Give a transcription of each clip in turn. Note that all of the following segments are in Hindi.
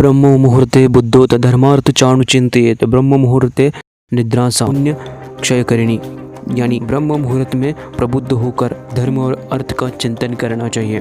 ब्रह्म मुहूर्ते बुद्धोत धर्मार्थ चाणु चिंतित ब्रह्म मुहूर्ते निद्रा पुण्य क्षयकरिणी। यानी ब्रह्म मुहूर्त में प्रबुद्ध होकर धर्म और अर्थ का चिंतन करना चाहिए।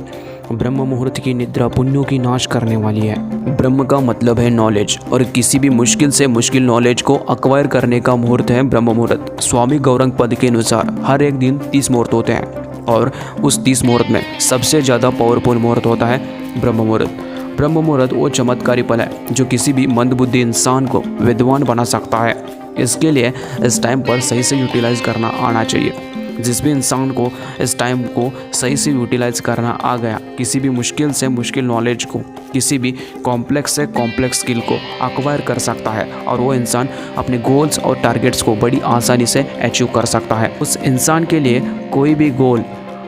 ब्रह्म मुहूर्त की निद्रा पुण्यों की नाश करने वाली है। ब्रह्म का मतलब है नॉलेज, और किसी भी मुश्किल से मुश्किल नॉलेज को अक्वायर करने का मुहूर्त है ब्रह्म मुहूर्त। स्वामी गौरंग पद के अनुसार हर एक दिन 30 मुहूर्त होते हैं, और उस 30 मुहूर्त में सबसे ज़्यादा पावरफुल मुहूर्त होता है ब्रह्म मुहूर्त। ब्रह्म मुहूर्त वो चमत्कारी पल है जो किसी भी मंदबुद्धि इंसान को विद्वान बना सकता है। इसके लिए इस टाइम पर सही से यूटिलाइज करना आना चाहिए। जिस भी इंसान को इस टाइम को सही से यूटिलाइज करना आ गया, किसी भी मुश्किल से मुश्किल नॉलेज को, किसी भी कॉम्प्लेक्स से कॉम्प्लेक्स स्किल को अक्वायर कर सकता है, और वो इंसान अपने गोल्स और टारगेट्स को बड़ी आसानी से अचीव कर सकता है। उस इंसान के लिए कोई भी गोल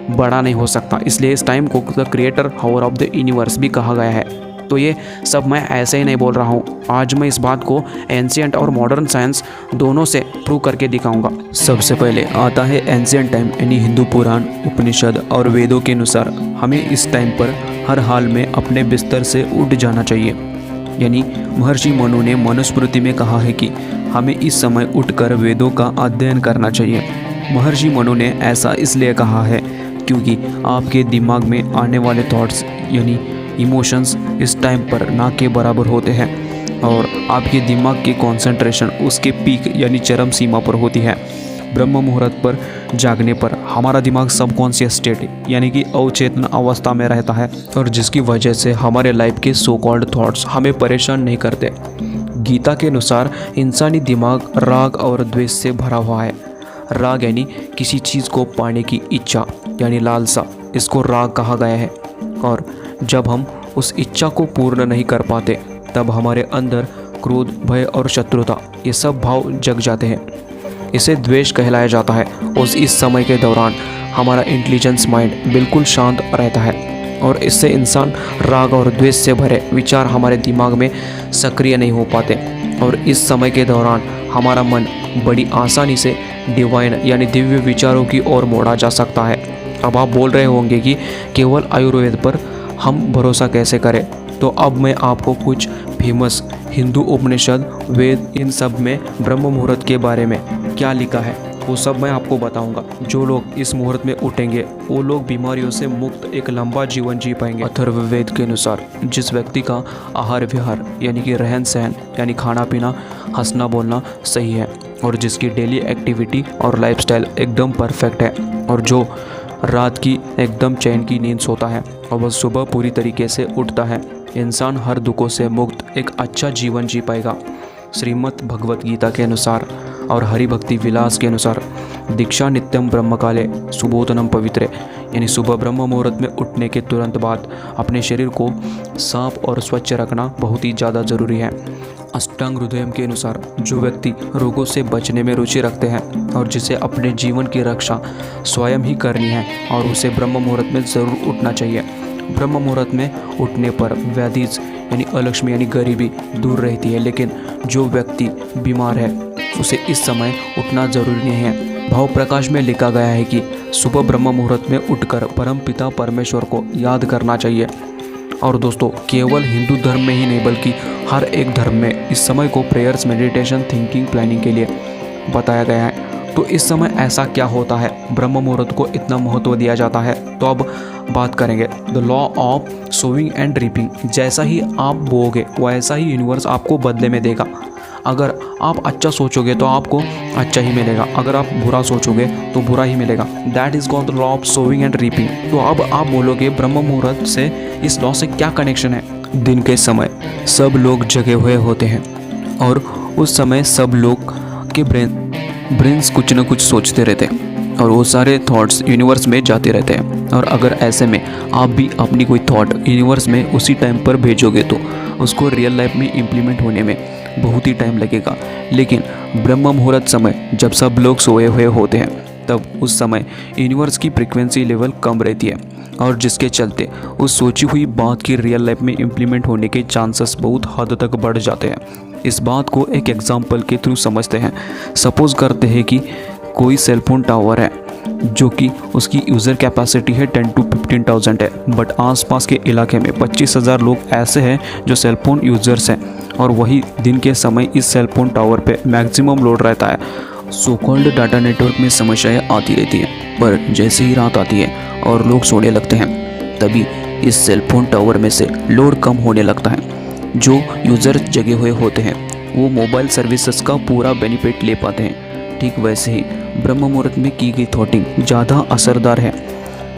बड़ा नहीं हो सकता, इसलिए इस टाइम को the creator hour of the universe भी कहा गया है। तो ये सब मैं ऐसे ही नहीं बोल रहा हूँ, आज मैं इस बात को एंशिएंट और मॉडर्न साइंस दोनों से प्रूव करके दिखाऊंगा। सबसे पहले आता है एंशिएंट टाइम, यानी हिंदू पुराण, उपनिषद और वेदों के अनुसार हमें इस टाइम पर हर हाल में अपने बिस्तर से उठ जाना चाहिए। यानी महर्षि मनु ने मनुस्मृति में कहा है कि हमें इस समय उठकर वेदों का अध्ययन करना चाहिए। महर्षि मनु ने ऐसा इसलिए कहा है क्योंकि आपके दिमाग में आने वाले थॉट्स यानी इमोशंस इस टाइम पर ना के बराबर होते हैं, और आपके दिमाग की कंसंट्रेशन उसके पीक यानी चरम सीमा पर होती है। ब्रह्म मुहूर्त पर जागने पर हमारा दिमाग सबकॉन्शियस स्टेट यानी कि अवचेतन अवस्था में रहता है, और जिसकी वजह से हमारे लाइफ के सो कॉल्ड थॉट्स हमें परेशान नहीं करते। गीता के अनुसार इंसानी दिमाग राग और द्वेष से भरा हुआ है। राग यानी किसी चीज़ को पाने की इच्छा यानी लालसा, इसको राग कहा गया है। और जब हम उस इच्छा को पूर्ण नहीं कर पाते तब हमारे अंदर क्रोध, भय और शत्रुता ये सब भाव जग जाते हैं। इसे द्वेष कहलाया जाता है। इस समय के दौरान हमारा इंटेलिजेंस माइंड बिल्कुल शांत रहता है, और इससे इंसान राग और द्वेष से भरे विचार हमारे दिमाग में सक्रिय नहीं हो पाते, और इस समय के दौरान हमारा मन बड़ी आसानी से डिवाइन यानी दिव्य विचारों की ओर मोड़ा जा सकता है। अब आप बोल रहे होंगे कि केवल आयुर्वेद पर हम भरोसा कैसे करें, तो अब मैं आपको कुछ फेमस हिंदू उपनिषद, वेद, इन सब में ब्रह्म मुहूर्त के बारे में क्या लिखा है वो सब मैं आपको बताऊंगा। जो लोग इस मुहूर्त में उठेंगे वो लोग बीमारियों से मुक्त एक लंबा जीवन जी पाएंगे। अथर्ववेद के अनुसार जिस व्यक्ति का आहार विहार यानी कि रहन सहन यानी खाना पीना, हंसना बोलना सही है, और जिसकी डेली एक्टिविटी और लाइफस्टाइल एकदम परफेक्ट है, और जो रात की एकदम चैन की नींद सोता है और वह सुबह पूरी तरीके से उठता है, इंसान हर दुखों से मुक्त एक अच्छा जीवन जी पाएगा। श्रीमद् भगवत गीता के अनुसार और हरि भक्ति विलास के अनुसार दीक्षा नित्यम ब्रह्मकाले सुबोधनम पवित्रे, यानी सुबह ब्रह्म मुहूर्त में उठने के तुरंत बाद अपने शरीर को साफ और स्वच्छ रखना बहुत ही ज़्यादा ज़रूरी है। अष्टांग हृदयम के अनुसार जो व्यक्ति रोगों से बचने में रुचि रखते हैं और जिसे अपने जीवन की रक्षा स्वयं ही करनी है, और उसे ब्रह्म मुहूर्त में ज़रूर उठना चाहिए। ब्रह्म मुहूर्त में उठने पर व्याधिज यानी अलक्ष्मी यानी गरीबी दूर रहती है, लेकिन जो व्यक्ति बीमार है उसे इस समय उठना ज़रूरी नहीं है। भाव प्रकाश में लिखा गया है कि सुबह ब्रह्म मुहूर्त में उठकर परम पिता परमेश्वर को याद करना चाहिए। और दोस्तों, केवल हिंदू धर्म में ही नहीं बल्कि हर एक धर्म में इस समय को प्रेयर्स, मेडिटेशन, थिंकिंग, प्लानिंग के लिए बताया गया है। तो इस समय ऐसा क्या होता है, ब्रह्म मुहूर्त को इतना महत्व दिया जाता है? तो अब बात करेंगे the law of sowing and reaping. जैसा ही आप बोओगे वैसा ही यूनिवर्स आपको बदले में देगा। अगर आप अच्छा सोचोगे तो आपको अच्छा ही मिलेगा, अगर आप बुरा सोचोगे तो बुरा ही मिलेगा। That is called the law of sowing and reaping. तो अब आप बोलोगे ब्रह्म मुहूर्त से इस लॉ से क्या कनेक्शन है? दिन के समय सब लोग जगे हुए होते हैं, और उस समय सब लोग के ब्रेन्स कुछ न कुछ सोचते रहते हैं, और वो सारे थॉट्स यूनिवर्स में जाते रहते हैं। और अगर ऐसे में आप भी अपनी कोई थॉट यूनिवर्स में उसी टाइम पर भेजोगे तो उसको रियल लाइफ में इम्प्लीमेंट होने में बहुत ही टाइम लगेगा। लेकिन ब्रह्म मुहूर्त समय जब सब लोग सोए हुए होते हैं, तब उस समय यूनिवर्स की फ्रीक्वेंसी लेवल कम रहती है, और जिसके चलते उस सोची हुई बात की रियल लाइफ में इम्प्लीमेंट होने के चांसेस बहुत हद तक बढ़ जाते हैं। इस बात को एक एग्जाम्पल के थ्रू समझते हैं। सपोज करते हैं कि कोई सेलफोन टावर है जो कि उसकी यूज़र कैपेसिटी है 10 to 15,000 है। बट आसपास के इलाके में 25,000 लोग ऐसे हैं जो सेलफोन यूज़र्स हैं, और वही दिन के समय इस सेलफोन टावर पे मैक्सिमम लोड रहता है। सो कॉल्ड डाटा नेटवर्क में समस्याएं आती रहती हैं, पर जैसे ही रात आती है और लोग सोने लगते हैं, तभी इस सेलफोन टावर में से लोड कम होने लगता है। जो यूज़र जगे हुए होते हैं वो मोबाइल सर्विसेज का पूरा बेनिफिट ले पाते हैं। ठीक वैसे ही ब्रह्म मुहूर्त में की गई थॉटिंग ज़्यादा असरदार है।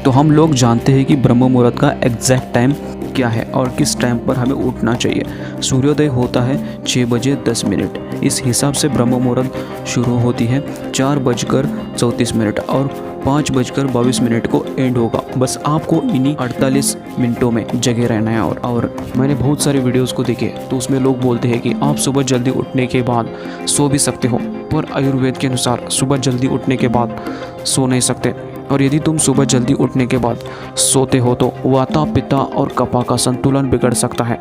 तो हम लोग जानते हैं कि ब्रह्म मुहूर्त का एग्जैक्ट टाइम क्या है और किस टाइम पर हमें उठना चाहिए। सूर्योदय होता है 6:10। इस हिसाब से ब्रह्म मुहूर्त शुरू होती है 4:34 और 5:22 को एंड होगा। बस आपको इन्हीं 48 मिनटों में जगे रहना है। और मैंने बहुत सारे वीडियोस को देखे तो उसमें लोग बोलते हैं कि आप सुबह जल्दी उठने के बाद सो भी सकते हो, पर आयुर्वेद के अनुसार सुबह जल्दी उठने के बाद सो नहीं सकते। और यदि तुम सुबह जल्दी उठने के बाद सोते हो तो वाता पित्ता और कफा का संतुलन बिगड़ सकता है।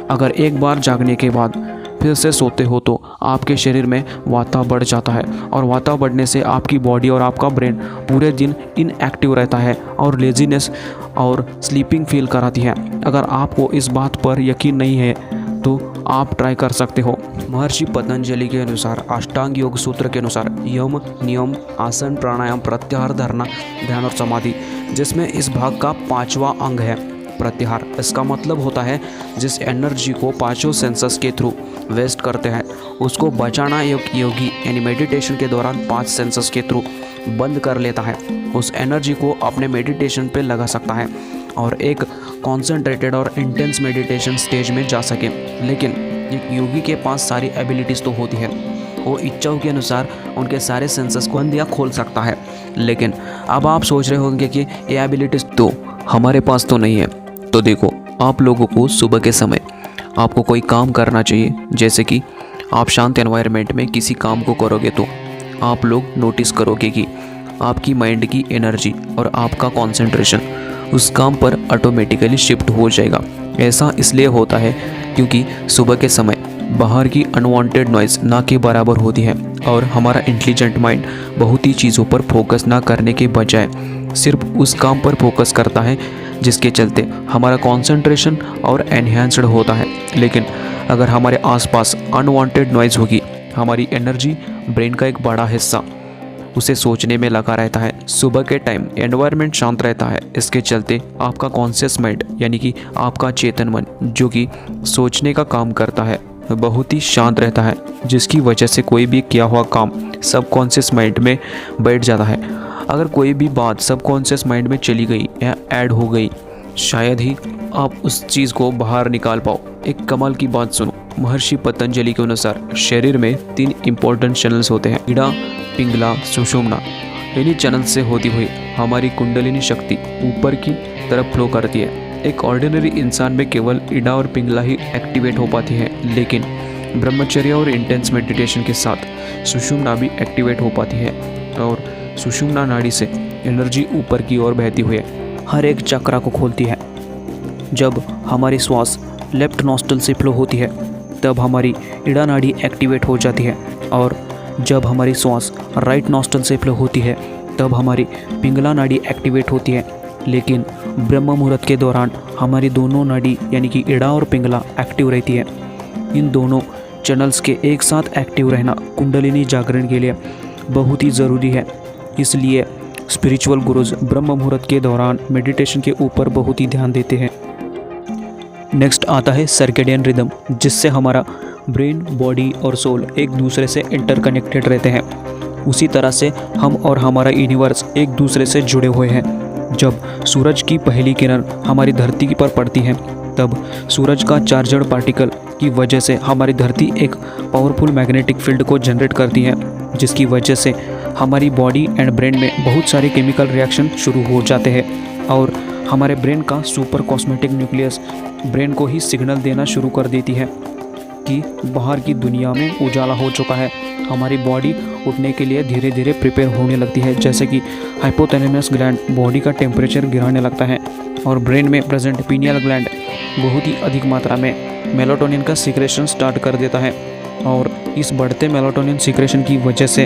अगर एक बार जागने के बाद फिर से सोते हो तो आपके शरीर में वाता बढ़ जाता है, और वाता बढ़ने से आपकी बॉडी और आपका ब्रेन पूरे दिन इनएक्टिव रहता है और लेजीनेस और स्लीपिंग फील कराती है। अगर आपको इस बात पर यकीन नहीं है तो आप ट्राई कर सकते हो। महर्षि पतंजलि के अनुसार अष्टांग योग सूत्र के अनुसार यम, नियम, आसन, प्राणायाम, प्रत्याहार, धारणा, ध्यान और समाधि, जिसमें इस भाग का 5वां अंग है प्रत्याहार। इसका मतलब होता है जिस एनर्जी को 5 सेंसस के थ्रू वेस्ट करते हैं उसको बचाना। योगी यानी मेडिटेशन के दौरान 5 सेंसस के थ्रू बंद कर लेता है, उस एनर्जी को अपने मेडिटेशन पे लगा सकता है और एक कॉन्सेंट्रेटेड और इंटेंस मेडिटेशन स्टेज में जा सके। लेकिन एक योगी के पास सारी एबिलिटीज़ तो होती है, वो इच्छाओं के अनुसार उनके सारे सेंसस को बंद या खोल सकता है। लेकिन अब आप सोच रहे होंगे कि ये एबिलिटीज़ तो हमारे पास तो नहीं है। तो देखो, आप लोगों को सुबह के समय आपको कोई काम करना चाहिए। जैसे कि आप शांत एनवायरनमेंट में किसी काम को करोगे तो आप लोग नोटिस करोगे कि आपकी माइंड की एनर्जी और आपका कंसंट्रेशन उस काम पर ऑटोमेटिकली शिफ्ट हो जाएगा। ऐसा इसलिए होता है क्योंकि सुबह के समय बाहर की अनवांटेड नॉइज़ ना के बराबर होती है और हमारा इंटेलिजेंट माइंड बहुत ही चीज़ों पर फोकस ना करने के बजाय सिर्फ उस काम पर फोकस करता है, जिसके चलते हमारा कंसंट्रेशन और एनहांस्ड होता है। लेकिन अगर हमारे आसपास अनवांटेड नॉइज़ होगी, हमारी एनर्जी, ब्रेन का एक बड़ा हिस्सा उसे सोचने में लगा रहता है। सुबह के टाइम एनवायरनमेंट शांत रहता है, इसके चलते आपका कॉन्शियस माइंड यानी कि आपका चेतन मन जो कि सोचने का काम करता है बहुत ही शांत रहता है, जिसकी वजह से कोई भी किया हुआ काम सबकॉन्शियस माइंड में बैठ जाता है। अगर कोई भी बात सबकॉन्शियस माइंड में चली गई या ऐड हो गई, शायद ही आप उस चीज़ को बाहर निकाल पाओ। एक कमाल की बात सुनो, महर्षि पतंजलि के अनुसार शरीर में 3 इंपॉर्टेंट चैनल्स होते हैं, इड़ा, पिंगला, सुषुम्ना। इन्हीं चैनल से होती हुई हमारी कुंडलिनी शक्ति ऊपर की तरफ फ्लो करती है। एक ऑर्डिनरी इंसान में केवल इड़ा और पिंगला ही एक्टिवेट हो पाती है, लेकिन ब्रह्मचर्य और इंटेंस मेडिटेशन के साथ सुषुम्ना भी एक्टिवेट हो पाती है और सुषुम्ना नाड़ी से एनर्जी ऊपर की ओर बहती हुई हर एक चक्रा को खोलती है। जब हमारी श्वास लेफ्ट नॉस्ट्रल से फ्लो होती है तब हमारी इड़ा नाड़ी एक्टिवेट हो जाती है, और जब हमारी श्वास राइट नॉस्ट्रल से फ्लो होती है तब हमारी पिंगला नाड़ी एक्टिवेट होती है। लेकिन ब्रह्म मुहूर्त के दौरान हमारी दोनों नाड़ी यानी कि इड़ा और पिंगला एक्टिव रहती है। इन दोनों चैनल्स के एक साथ एक्टिव रहना कुंडलिनी जागरण के लिए बहुत ही ज़रूरी है। इसलिए स्पिरिचुअल गुरुज ब्रह्म मुहूर्त के दौरान मेडिटेशन के ऊपर बहुत ही ध्यान देते हैं। नेक्स्ट आता है सर्केडियन रिदम, जिससे हमारा ब्रेन, बॉडी और सोल एक दूसरे से इंटरकनेक्टेड रहते हैं। उसी तरह से हम और हमारा यूनिवर्स एक दूसरे से जुड़े हुए हैं। जब सूरज की पहली किरण हमारी धरती पर पड़ती है तब सूरज का चार्जड पार्टिकल की वजह से हमारी धरती एक पावरफुल मैग्नेटिक फील्ड को जनरेट करती है, जिसकी वजह से हमारी बॉडी एंड ब्रेन में बहुत सारे केमिकल रिएक्शन शुरू हो जाते हैं और हमारे ब्रेन का सुपर कॉस्मेटिक न्यूक्लियस ब्रेन को ही सिग्नल देना शुरू कर देती है कि बाहर की दुनिया में उजाला हो चुका है। हमारी बॉडी उठने के लिए धीरे धीरे प्रिपेयर होने लगती है, जैसे कि हाइपोथैलेमस ग्लैंड बॉडी का टेम्परेचर गिराने लगता है और ब्रेन में प्रेजेंट पीनियल ग्लैंड बहुत ही अधिक मात्रा में मेलाटोनिन का सीक्रेशन स्टार्ट कर देता है। और इस बढ़ते मेलाटोनिन सीक्रेशन की वजह से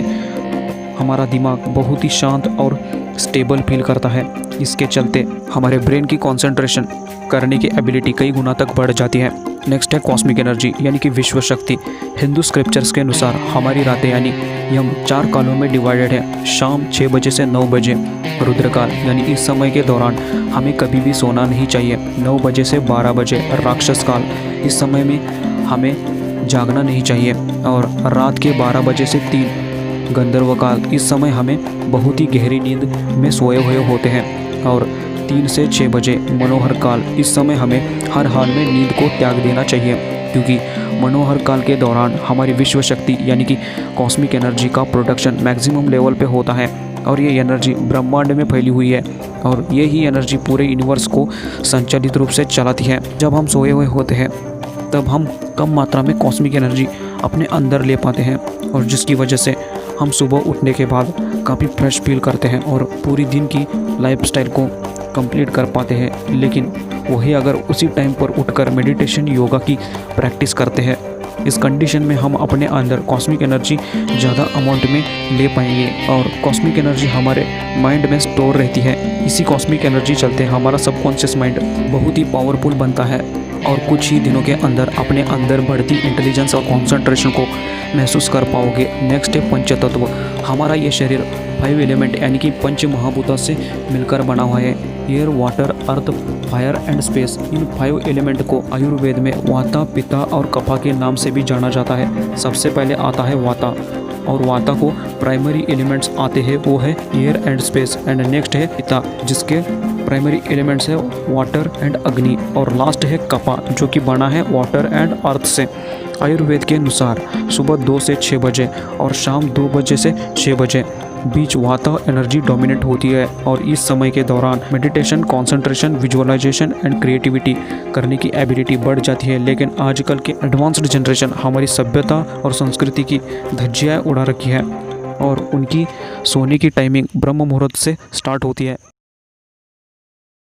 हमारा दिमाग बहुत ही शांत और स्टेबल फील करता है। इसके चलते हमारे ब्रेन की कंसंट्रेशन करने की एबिलिटी कई गुना तक बढ़ जाती है। नेक्स्ट है कॉस्मिक एनर्जी यानी कि विश्व शक्ति। हिंदू स्क्रिप्चर्स के अनुसार हमारी रातें यानी यम 4 कालों में डिवाइडेड है। शाम 6 बजे से 9 बजे रुद्रकाल यानी इस समय के दौरान हमें कभी भी सोना नहीं चाहिए। 9 बजे से 12 बजे राक्षस काल, इस समय में हमें जागना नहीं चाहिए। और रात के 12 बजे से 3 गंधर्व काल, इस समय हमें बहुत ही गहरी नींद में सोए हुए होते हैं। और 3 से 6 बजे मनोहर काल, इस समय हमें हर हाल में नींद को त्याग देना चाहिए, क्योंकि मनोहर काल के दौरान हमारी विश्व शक्ति यानी कि कॉस्मिक एनर्जी का प्रोडक्शन मैक्सिमम लेवल पे होता है। और ये एनर्जी ब्रह्मांड में फैली हुई है और ये ही एनर्जी पूरे यूनिवर्स को संचालित रूप से चलाती है। जब हम सोए हुए होते हैं तब हम कम मात्रा में कॉस्मिक एनर्जी अपने अंदर ले पाते हैं, और जिसकी वजह से हम सुबह उठने के बाद काफ़ी फ्रेश फील करते हैं और पूरी दिन की लाइफस्टाइल को कंप्लीट कर पाते हैं। लेकिन वही अगर उसी टाइम पर उठकर मेडिटेशन योगा की प्रैक्टिस करते हैं, इस कंडीशन में हम अपने अंदर कॉस्मिक एनर्जी ज़्यादा अमाउंट में ले पाएंगे और कॉस्मिक एनर्जी हमारे माइंड में स्टोर रहती है। इसी कॉस्मिक एनर्जी चलते हमारा सबकॉन्शियस माइंड बहुत ही पावरफुल बनता है और कुछ ही दिनों के अंदर अपने अंदर बढ़ती इंटेलिजेंस और कॉन्सेंट्रेशन को महसूस कर पाओगे। नेक्स्ट है पंचतत्व। हमारा ये शरीर 5 एलिमेंट यानी कि पंच महाभूतों से मिलकर बना हुआ है। Air, water, earth, fire and space. In 5 element को आयुर्वेद में वाता, पित्ता और कफा के नाम से भी जाना जाता है। सबसे पहले आता है वाता, और वाता को प्राइमरी एलिमेंट्स आते हैं, वो है air and space. And next है पित्ता, जिसके प्राइमरी एलिमेंट्स है वाटर एंड अग्नि। और लास्ट है कफा, जो कि बना है वाटर एंड अर्थ से। आयुर्वेद के अनुसार सुबह 2 से 6 बजे और शाम 2 बजे से 6 बजे बीच वाता एनर्जी डोमिनेट होती है, और इस समय के दौरान meditation, concentration, visualisation and creativity करने की एबिलिटी बढ़ जाती है। लेकिन आजकल के एडवांस्ड जनरेशन हमारी सभ्यता और संस्कृति की धज्जियाँ उड़ा रखी है और उनकी सोने की टाइमिंग ब्रह्म मुहूर्त से स्टार्ट होती है।